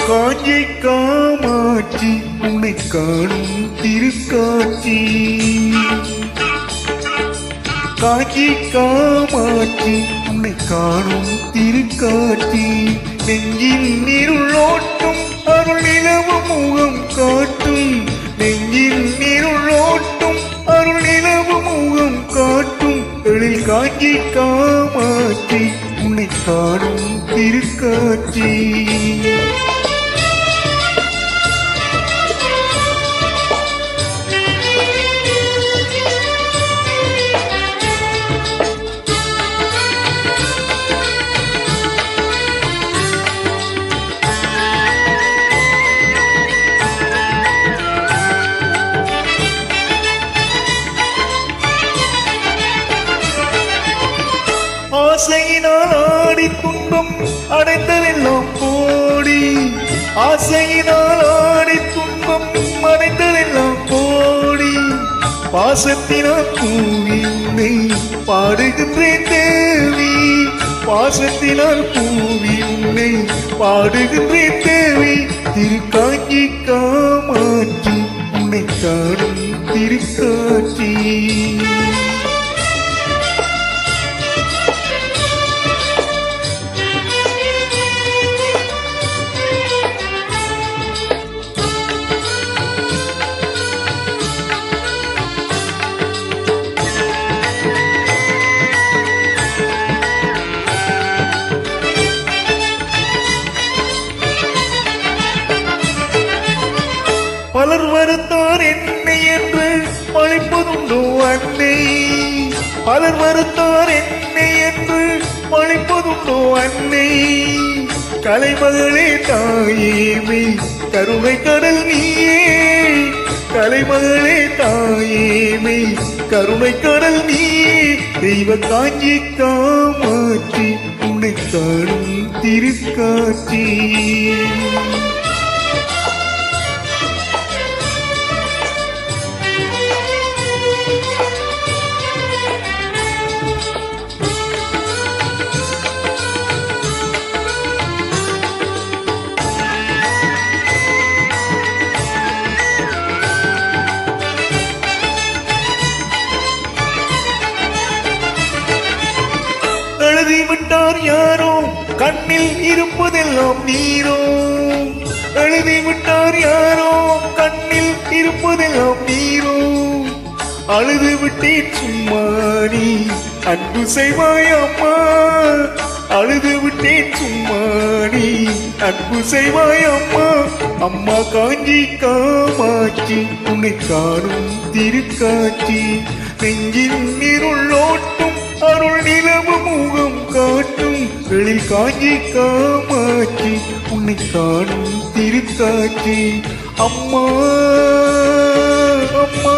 காஞ்சி காமாட்சி உன்னை காணும் திருக்காட்சி. காஞ்சி காமாட்சி உன்னை காணும் திருக்காட்சி. நெஞ்சின் இருளோட்டும் அருள் நிலவு முகம் காட்டும். நெஞ்சின் இருளோட்டும் அருள் நிலவு முகம் காட்டும். எழில் காஞ்சி காமாட்சி உன்னை காணும் திருக்காட்சி. ஆசையினால் ஆடி துன்பம் அடைந்ததெல்லாம் கோடி. ஆசையினால் ஆடி துன்பம் அடைந்ததெல்லாம் கோடி. பாசத்தினால் கூவி உன்னை பாடுகின்றேன் தேவி. பாசத்தினால் கூவி உன்னை பாடுகின்றேன் தேவி. திருக்காஞ்சி காமாட்சி உன்னை காணும் திருக்காட்சி. பலர் வருத்தார் என்னை என்று பழிப்பதுண்டோ அன்னை. பலர் வருத்தார் என்னை என்று பழிப்பதுண்டோ அன்னை. கலைமகளே தாயேமே கருணை கடல் நீயே. கலைமகளே தாயேமே கருணை கடல் நீயே. தெய்வ காஞ்சி காமாட்சி உன்னை காணும் திருக்காட்சி. எழுதிவிட்டார் யாரோ கண்ணில் இருப்பதெல்லாம் நீரோ. எழுதிவிட்டார் யாரோ கண்ணில் இருப்பதெல்லாம் நீரோ. அழுது விட்டேன் சும்மா நீ அன்பு செய்வாய் அம்மா. அழுது விட்டேன் சும்மா நீ அன்பு செய்வாய் அம்மா. அம்மா காஞ்சி காமாட்சி உன்னை காணும் திருக்காட்சி. நெஞ்சின் இருளோட்டும் அருள் நிலவு முகம் காட்டும். எழில் காஞ்சி காமாட்சி உன்னை காணும் திருக்காட்சி. அம்மா அம்மா